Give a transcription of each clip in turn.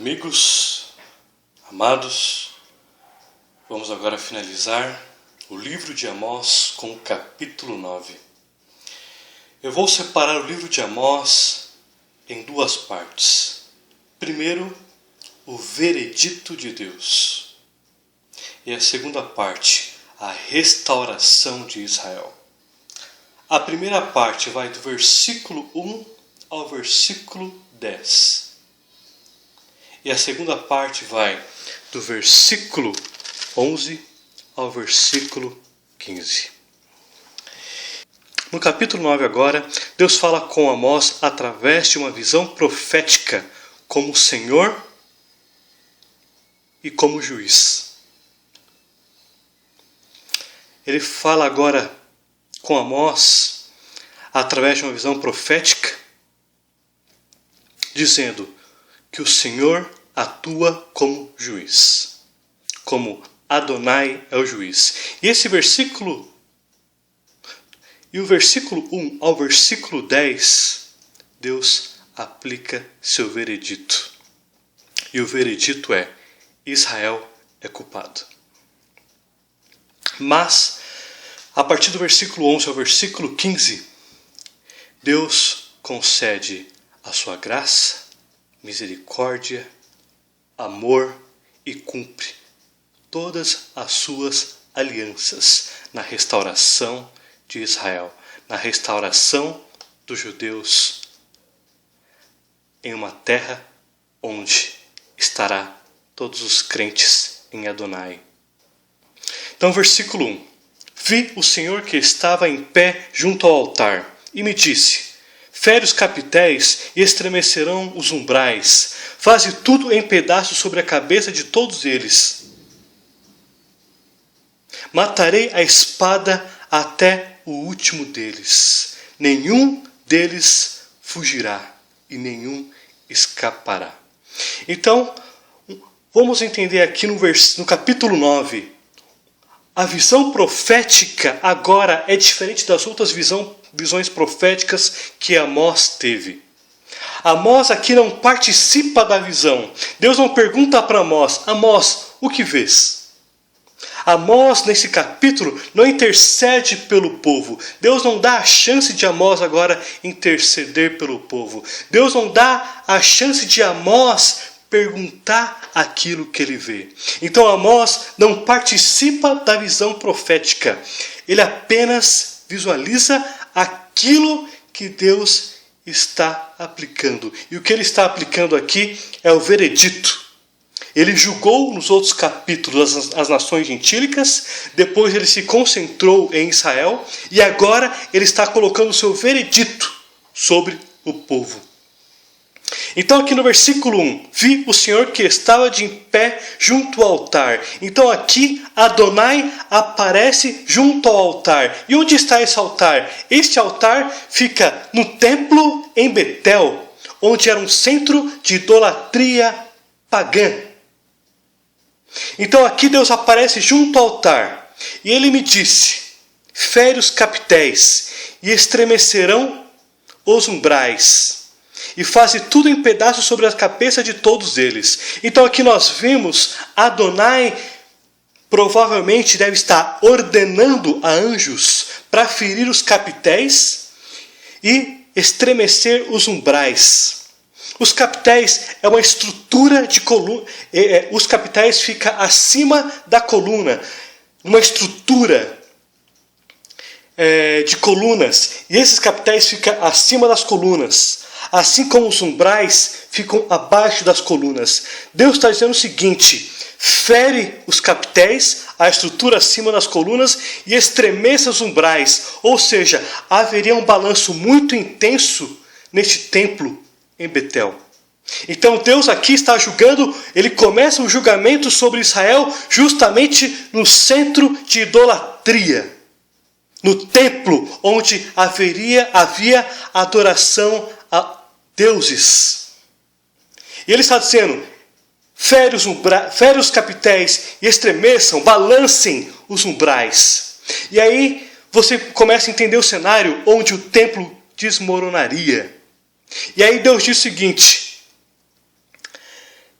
Amigos, amados, vamos agora finalizar o livro de Amós com o capítulo 9. Eu vou separar o livro de Amós em duas partes. Primeiro, o veredito de Deus. E a segunda parte, a restauração de Israel. A primeira parte vai do versículo 1 ao versículo 10. E a segunda parte vai do versículo 11 ao versículo 15. No capítulo 9 agora, Deus fala com Amós através de uma visão profética como Senhor e como juiz. Ele fala agora com Amós através de uma visão profética, dizendo que o Senhor atua como juiz, como Adonai é o juiz. E esse versículo, o versículo 1 ao versículo 10, Deus aplica seu veredito. E o veredito é: Israel é culpado. Mas, a partir do versículo 11 ao versículo 15, Deus concede a sua graça, misericórdia, amor e cumpre todas as suas alianças na restauração de Israel, na restauração dos judeus em uma terra onde estará todos os crentes em Adonai. Então, versículo 1. Vi o Senhor que estava em pé junto ao altar e me disse: fere os capitéis e estremecerão os umbrais. Faze tudo em pedaços sobre a cabeça de todos eles. Matarei a espada até o último deles. Nenhum deles fugirá e nenhum escapará. Então, vamos entender aqui no capítulo 9. A visão profética agora é diferente das outras visões proféticas que Amós teve. Amós aqui não participa da visão. Deus não pergunta para Amós: Amós, o que vês? Amós, nesse capítulo, não intercede pelo povo. Deus não dá a chance de Amós agora interceder pelo povo. Deus não dá a chance de Amós perguntar aquilo que ele vê. Então Amós não participa da visão profética. Ele apenas visualiza aquilo que Deus está aplicando. E o que ele está aplicando aqui é o veredito. Ele julgou nos outros capítulos as nações gentílicas, depois ele se concentrou em Israel, e agora ele está colocando o seu veredito sobre o povo. Então aqui no versículo 1, vi o Senhor que estava de pé junto ao altar. Então aqui Adonai aparece junto ao altar. E onde está esse altar? Este altar fica no templo em Betel, onde era um centro de idolatria pagã. Então aqui Deus aparece junto ao altar. E ele me disse: fere os capitéis e estremecerão os umbrais. E faze tudo em pedaços sobre a cabeça de todos eles. Então aqui nós vimos Adonai provavelmente deve estar ordenando a anjos para ferir os capitéis e estremecer os umbrais. Os capitéis é uma estrutura de coluna. Os capitéis ficam acima da coluna, uma estrutura de colunas. E esses capitéis ficam acima das colunas. Assim como os umbrais ficam abaixo das colunas. Deus está dizendo o seguinte: fere os capitéis, a estrutura acima das colunas, e estremeça os umbrais. Ou seja, haveria um balanço muito intenso neste templo em Betel. Então Deus aqui está julgando, ele começa o julgamento sobre Israel justamente no centro de idolatria. No templo onde havia adoração a deuses. E ele está dizendo: fere os capitéis e estremeçam, balancem os umbrais. E aí você começa a entender o cenário onde o templo desmoronaria. E aí Deus diz o seguinte: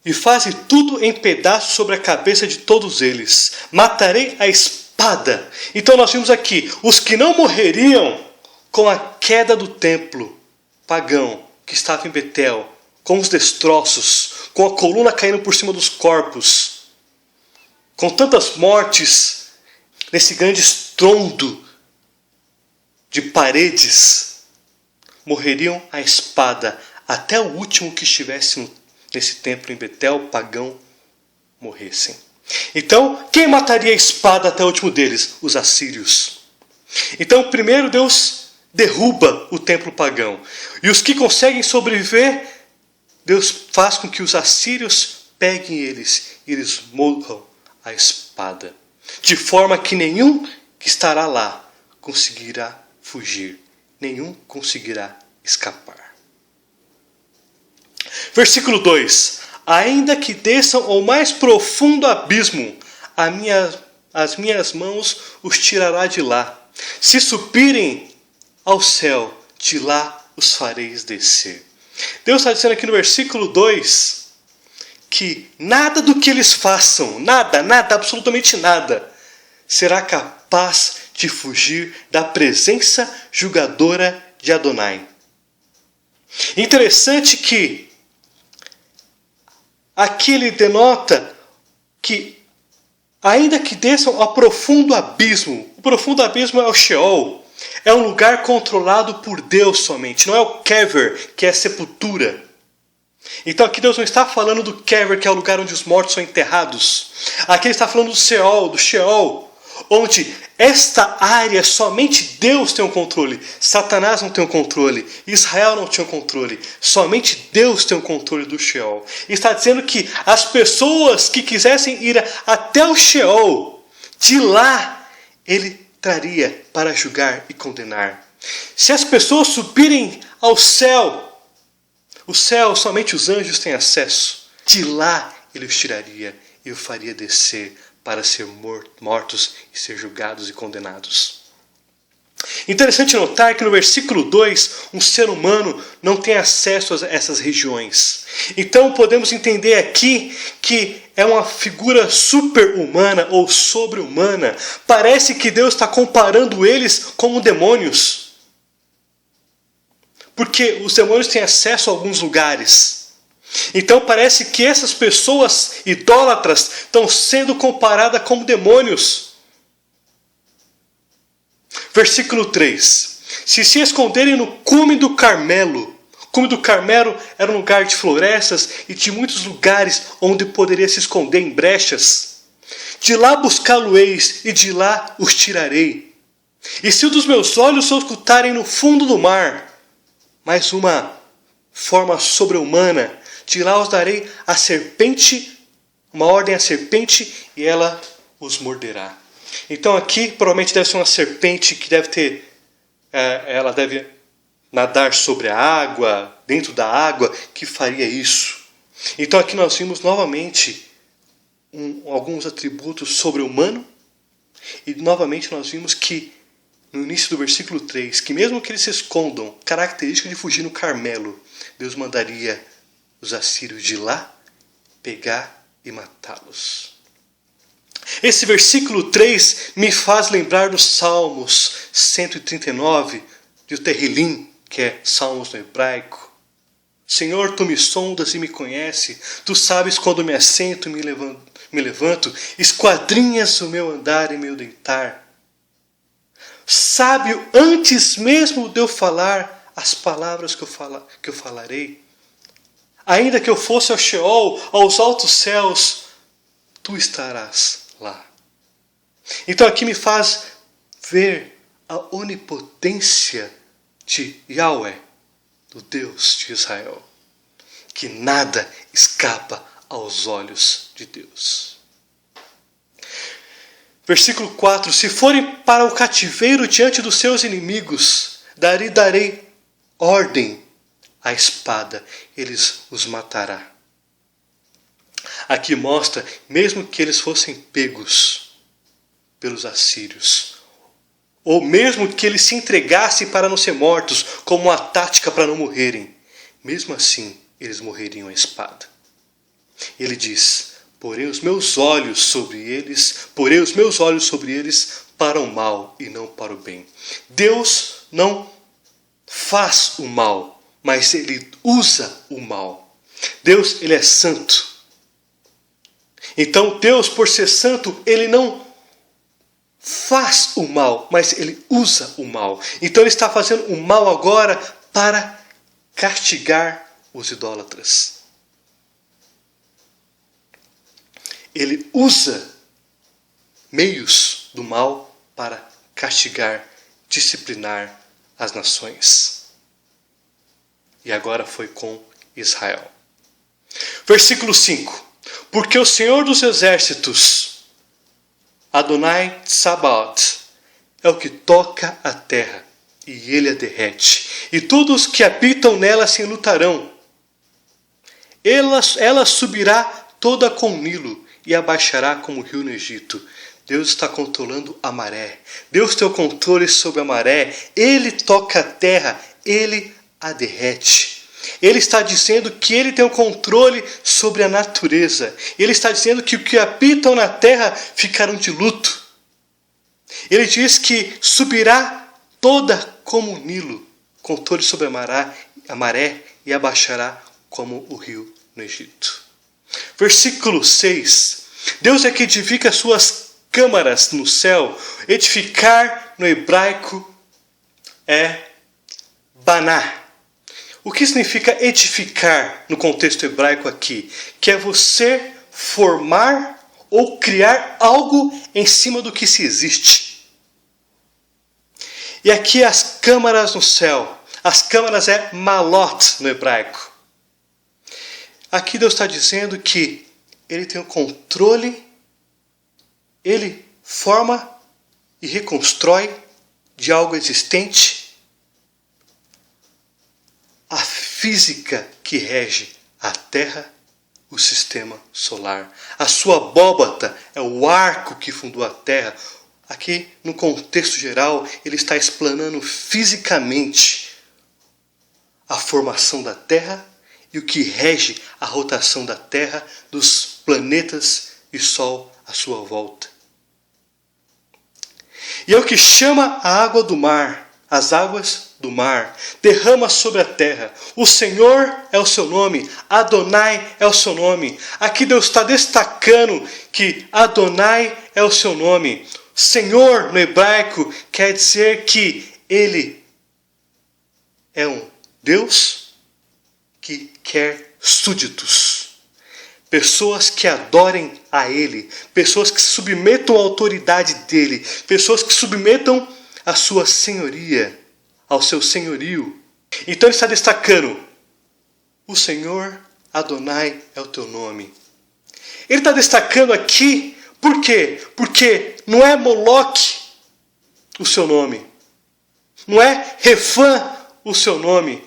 e faze tudo em pedaços sobre a cabeça de todos eles. Matarei a espada. Então nós vimos aqui, os que não morreriam com a queda do templo pagão que estava em Betel, com os destroços, com a coluna caindo por cima dos corpos, com tantas mortes, nesse grande estrondo de paredes, morreriam à espada, até o último que estivesse nesse templo em Betel, pagão, morressem. Então, quem mataria a espada até o último deles? Os assírios. Então, primeiro Deus derruba o templo pagão. E os que conseguem sobreviver, Deus faz com que os assírios peguem eles e eles morram à espada. De forma que nenhum que estará lá conseguirá fugir. Nenhum conseguirá escapar. Versículo 2. Ainda que desçam ao mais profundo abismo, as minhas mãos os tirará de lá. Se subirem ao céu, de lá os fareis descer. Deus está dizendo aqui no versículo 2 que nada do que eles façam, nada, absolutamente nada, será capaz de fugir da presença julgadora de Adonai. Interessante que aqui ele denota que ainda que desçam ao profundo abismo, o profundo abismo é o Sheol, é um lugar controlado por Deus somente, não é o Kever, que é a sepultura. Então aqui Deus não está falando do Kever, que é o lugar onde os mortos são enterrados. Aqui ele está falando do Sheol, onde esta área somente Deus tem o controle. Satanás não tem o controle, Israel não tinha o controle, somente Deus tem o controle do Sheol. E está dizendo que as pessoas que quisessem ir até o Sheol, de lá ele traria para julgar e condenar. Se as pessoas subirem ao céu, o céu somente os anjos têm acesso. De lá ele os tiraria e o faria descer para ser mortos e ser julgados e condenados. Interessante notar que no versículo 2, um ser humano não tem acesso a essas regiões. Então podemos entender aqui que é uma figura super-humana ou sobre-humana. Parece que Deus está comparando eles como demônios. Porque os demônios têm acesso a alguns lugares. Então parece que essas pessoas idólatras estão sendo comparadas como demônios. Versículo 3. Se esconderem no cume do Carmelo. O cume do Carmelo era um lugar de florestas e de muitos lugares onde poderia se esconder em brechas. De lá buscá-lo-eis e de lá os tirarei. E se os dos meus olhos se ocultarem no fundo do mar, mais uma forma sobre-humana, de lá os darei a serpente, uma ordem à serpente, e ela os morderá. Então aqui provavelmente deve ser uma serpente que deve ter, ela deve nadar sobre a água, dentro da água, que faria isso. Então aqui nós vimos novamente alguns atributos sobre-humano, e novamente nós vimos que no início do versículo 3, que mesmo que eles se escondam, característica de fugir no Carmelo, Deus mandaria os assírios de lá pegar e matá-los. Esse versículo 3 me faz lembrar dos Salmos 139, de Terrilim, que é Salmos no hebraico. Senhor, tu me sondas e me conheces, tu sabes quando me assento e me levanto, esquadrinhas o meu andar e meu deitar. Sábio antes mesmo de eu falar as palavras que eu falarei. Ainda que eu fosse ao Sheol, aos altos céus, tu estarás lá. Então aqui me faz ver a onipotência de Yahweh, do Deus de Israel, que nada escapa aos olhos de Deus. Versículo 4. Se forem para o cativeiro diante dos seus inimigos, darei ordem à espada, eles os matará. Aqui mostra, mesmo que eles fossem pegos pelos assírios, ou mesmo que eles se entregassem para não ser mortos, como uma tática para não morrerem, mesmo assim eles morreriam à espada. Ele diz: porei os meus olhos sobre eles para o mal e não para o bem. Deus não faz o mal, mas Ele usa o mal. Deus, Ele é santo. Então Deus, por ser santo, Ele não faz o mal, mas Ele usa o mal. Então Ele está fazendo o mal agora para castigar os idólatras. Ele usa meios do mal para castigar, disciplinar as nações. E agora foi com Israel. Versículo 5. Porque o Senhor dos Exércitos, Adonai Tsabaoth, é o que toca a terra, e ele a derrete. E todos que habitam nela se enlutarão. Ela subirá toda com o Nilo, e abaixará como o rio no Egito. Deus está controlando a maré. Deus tem o controle sobre a maré. Ele toca a terra, ele a derrete. Ele está dizendo que ele tem o controle sobre a natureza. Ele está dizendo que os que habitam na terra ficarão de luto. Ele diz que subirá toda como o Nilo, controle sobre a maré, e abaixará como o rio no Egito. Versículo 6. Deus é que edifica suas câmaras no céu. Edificar no hebraico é baná. O que significa edificar no contexto hebraico aqui? Que é você formar ou criar algo em cima do que se existe. E aqui as câmaras no céu. As câmaras é malot no hebraico. Aqui Deus está dizendo que Ele tem o controle, Ele forma e reconstrói de algo existente a física que rege a Terra, o sistema solar. A sua abóbata é o arco que fundou a Terra. Aqui, no contexto geral, Ele está explanando fisicamente a formação da Terra e o que rege a rotação da Terra, dos planetas e Sol à sua volta. E é o que chama a água do mar, as águas do mar, derrama sobre a terra. O Senhor é o seu nome, Adonai é o seu nome. Aqui Deus está destacando que Adonai é o seu nome. Senhor no hebraico quer dizer que Ele é um Deus que quer súditos, pessoas que adorem a Ele, pessoas que se submetam à autoridade dEle, pessoas que submetam à sua senhoria, ao seu senhorio. Então ele está destacando, o Senhor Adonai é o teu nome. Ele está destacando aqui, por quê? Porque não é Moloque o seu nome, não é Refã o seu nome,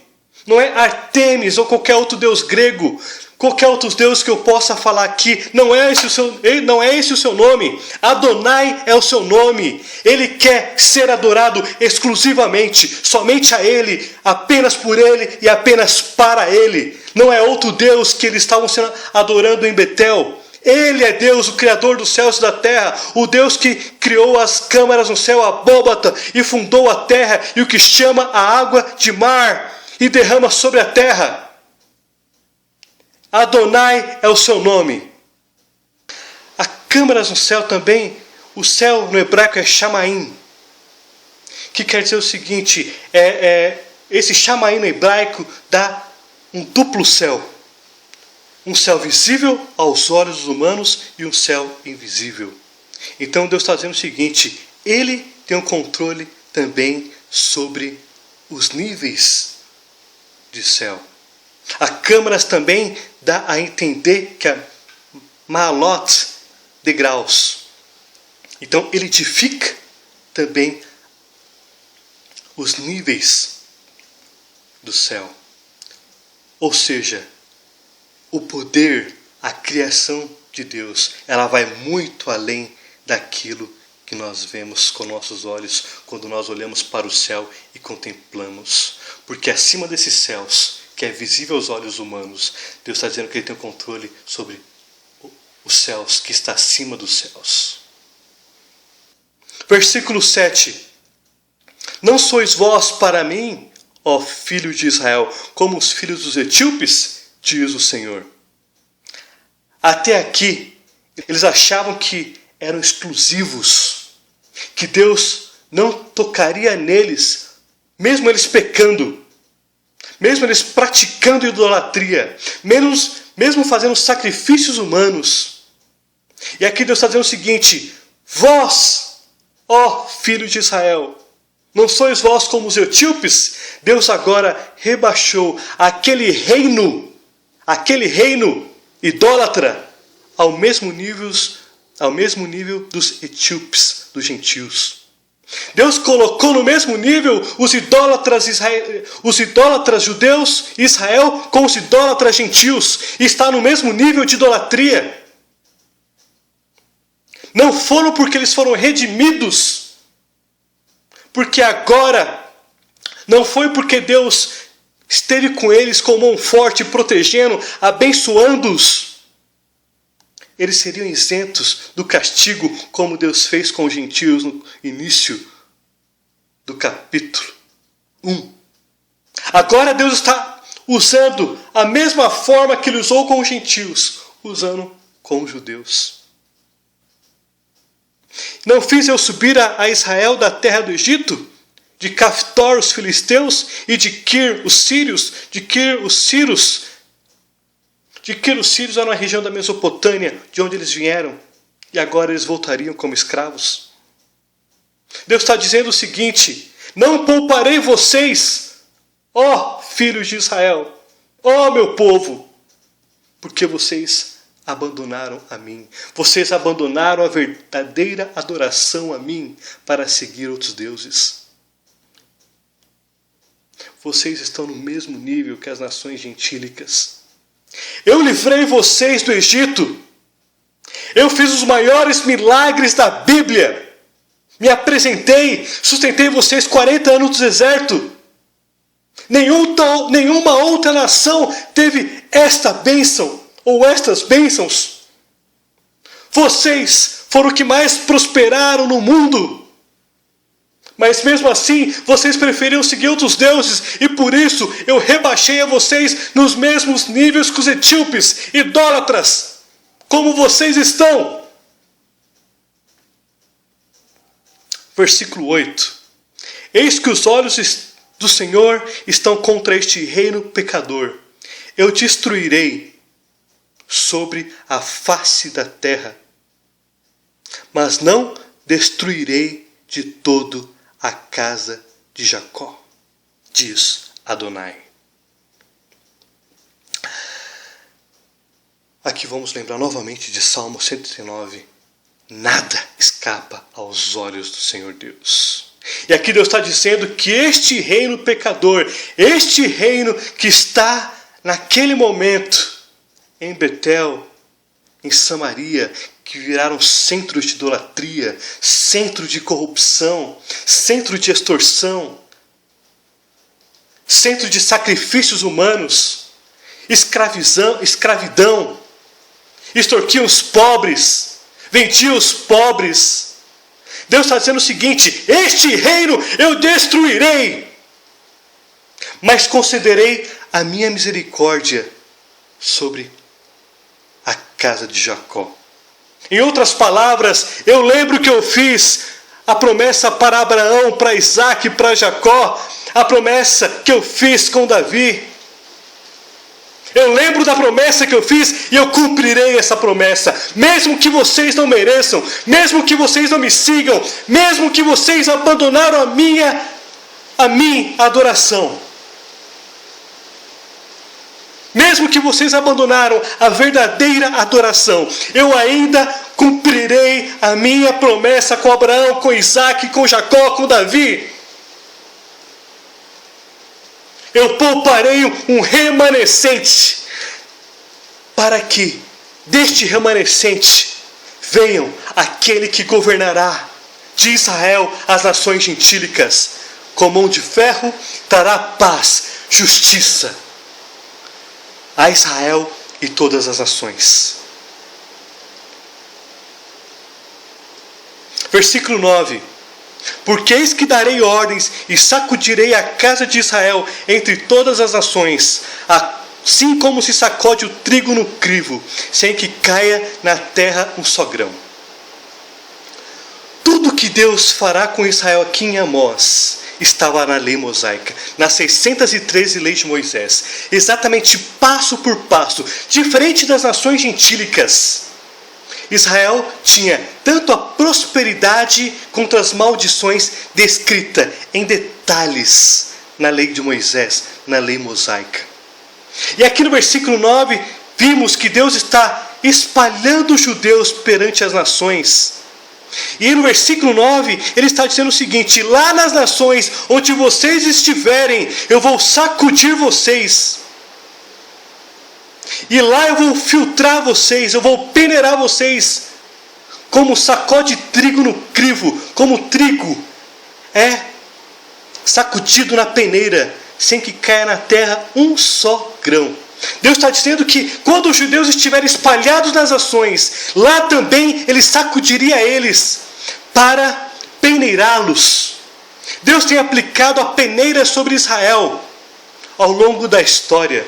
não é Artemis ou qualquer outro deus grego, qualquer outro deus que eu possa falar aqui. Não é esse o seu nome. Adonai é o seu nome. Ele quer ser adorado exclusivamente, somente a Ele, apenas por Ele e apenas para Ele. Não é outro deus que eles estavam adorando em Betel. Ele é Deus, o Criador dos céus e da terra, o Deus que criou as câmaras no céu, a abóbata, e fundou a terra, e o que chama a água de mar e derrama sobre a terra. Adonai é o seu nome. As câmaras no céu também, o céu no hebraico é Shamaim, que quer dizer o seguinte, esse Shamaim no hebraico dá um duplo céu. Um céu visível aos olhos dos humanos e um céu invisível. Então Deus está dizendo o seguinte, Ele tem um controle também sobre os níveis de céu. A câmaras também dá a entender que a Maalot, degraus. Então ele edifica também os níveis do céu. Ou seja, o poder, a criação de Deus, ela vai muito além daquilo que nós vemos com nossos olhos quando nós olhamos para o céu e contemplamos. Porque acima desses céus que é visível aos olhos humanos. Deus está dizendo que Ele tem o controle sobre os céus, que está acima dos céus. Versículo 7. Não sois vós para mim, ó filho de Israel, como os filhos dos etíopes, diz o Senhor. Até aqui, eles achavam que eram exclusivos, que Deus não tocaria neles, mesmo eles pecando, mesmo eles praticando idolatria, mesmo fazendo sacrifícios humanos. E aqui Deus está dizendo o seguinte: vós, ó filho de Israel, não sois vós como os etíopes? Deus agora rebaixou aquele reino idólatra ao mesmo nível dos etíopes, dos gentios. Deus colocou no mesmo nível os idólatras judeus, Israel, com os idólatras gentios. E está no mesmo nível de idolatria. Não foram porque eles foram redimidos, porque agora, não foi porque Deus esteve com eles com mão forte, protegendo, abençoando-os. Eles seriam isentos do castigo, como Deus fez com os gentios no início do capítulo 1. Agora Deus está usando a mesma forma que Ele usou com os gentios, usando com os judeus. Não fiz eu subir a Israel da terra do Egito, de Caftor os filisteus e de Kir os sírios, de Kir os sírios era uma região da Mesopotâmia, de onde eles vieram, e agora eles voltariam como escravos. Deus está dizendo o seguinte: não pouparei vocês, ó filhos de Israel, ó meu povo, porque vocês abandonaram a mim. Vocês abandonaram a verdadeira adoração a mim para seguir outros deuses. Vocês estão no mesmo nível que as nações gentílicas. Eu livrei vocês do Egito. Eu fiz os maiores milagres da Bíblia. Me apresentei, sustentei vocês 40 anos no deserto. Nenhuma outra nação teve esta bênção ou estas bênçãos. Vocês foram os que mais prosperaram no mundo. Mas mesmo assim, vocês preferiram seguir outros deuses, e por isso eu rebaixei a vocês nos mesmos níveis que os etíopes, idólatras, como vocês estão. Versículo 8. Eis que os olhos do Senhor estão contra este reino pecador. Eu destruirei sobre a face da terra, mas não destruirei de todo a casa de Jacó, diz Adonai. Aqui vamos lembrar novamente de Salmo 139. Nada escapa aos olhos do Senhor Deus. E aqui Deus está dizendo que este reino pecador, este reino que está naquele momento em Betel, em Samaria, que viraram centros de idolatria, centro de corrupção, centro de extorsão, centro de sacrifícios humanos, escravidão, extorquiam os pobres, vendiam os pobres. Deus está dizendo o seguinte: este reino eu destruirei, mas concederei a minha misericórdia sobre a casa de Jacó. Em outras palavras, eu lembro que eu fiz a promessa para Abraão, para Isaac, para Jacó, a promessa que eu fiz com Davi. Eu lembro da promessa que eu fiz e eu cumprirei essa promessa. Mesmo que vocês não mereçam, mesmo que vocês não me sigam, mesmo que vocês abandonaram a minha adoração. Mesmo que vocês abandonaram a verdadeira adoração, eu ainda cumprirei a minha promessa com Abraão, com Isaac, com Jacó, com Davi. Eu pouparei um remanescente, para que deste remanescente venham aquele que governará de Israel as nações gentílicas. Com mão de ferro trará paz, justiça a Israel e todas as nações. Versículo 9. Porque eis que darei ordens e sacudirei a casa de Israel entre todas as nações, assim como se sacode o trigo no crivo, sem que caia na terra um só grão. Tudo que Deus fará com Israel aqui em Amós estava na lei mosaica, nas 613 leis de Moisés, exatamente passo por passo, diferente das nações gentílicas. Israel tinha tanto a prosperidade quanto as maldições descrita em detalhes na lei de Moisés, na lei mosaica. E aqui no versículo 9, vimos que Deus está espalhando os judeus perante as nações. E no versículo 9, ele está dizendo o seguinte: lá nas nações onde vocês estiverem, eu vou sacudir vocês. E lá eu vou filtrar vocês, eu vou peneirar vocês, como sacode trigo no crivo, como trigo é sacudido na peneira, sem que caia na terra um só grão. Deus está dizendo que quando os judeus estiverem espalhados nas nações, lá também Ele sacudiria eles para peneirá-los. Deus tem aplicado a peneira sobre Israel ao longo da história.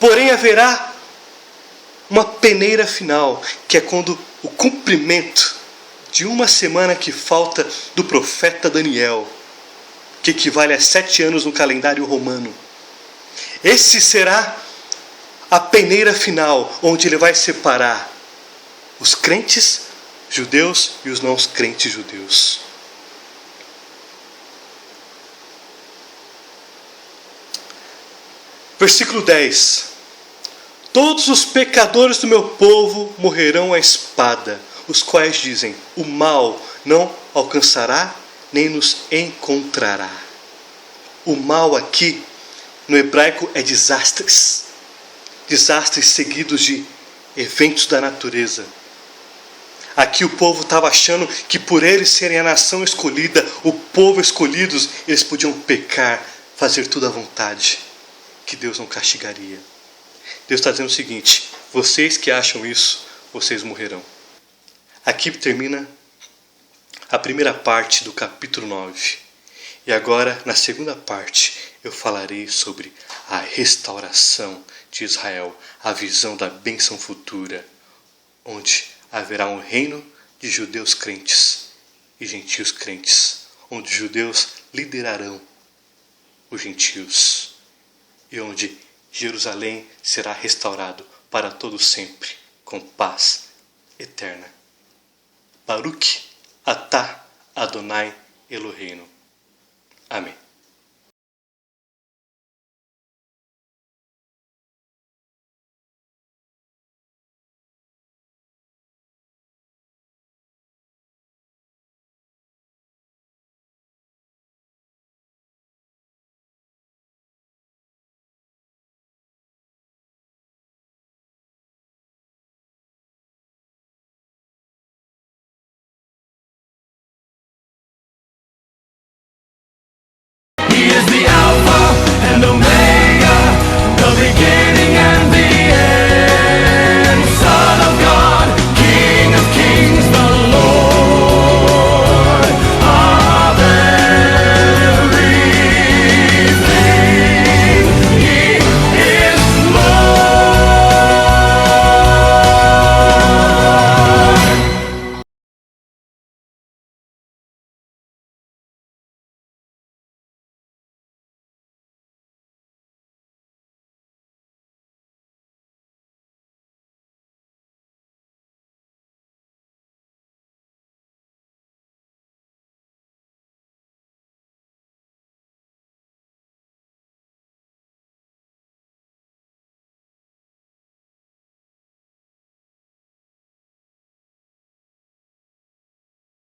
Porém haverá uma peneira final, que é quando o cumprimento de uma semana que falta do profeta Daniel, que equivale a 7 anos no calendário romano. Esse será a peneira final, onde ele vai separar os crentes judeus e os não crentes judeus. Versículo 10. Todos os pecadores do meu povo morrerão à espada, os quais dizem: o mal não alcançará, nem nos encontrará. O mal aqui, no hebraico, é desastres. Desastres seguidos de eventos da natureza. Aqui o povo estava achando que por eles serem a nação escolhida, o povo escolhidos, eles podiam pecar, fazer tudo à vontade, que Deus não castigaria. Deus está dizendo o seguinte: vocês que acham isso, vocês morrerão. Aqui termina a primeira parte do capítulo 9. E agora, na segunda parte, eu falarei sobre a restauração de Israel, a visão da bênção futura, onde haverá um reino de judeus crentes e gentios crentes, onde os judeus liderarão os gentios e onde Jerusalém será restaurado para todo sempre, com paz eterna. Baruch atah Adonai Eloheinu. Amém.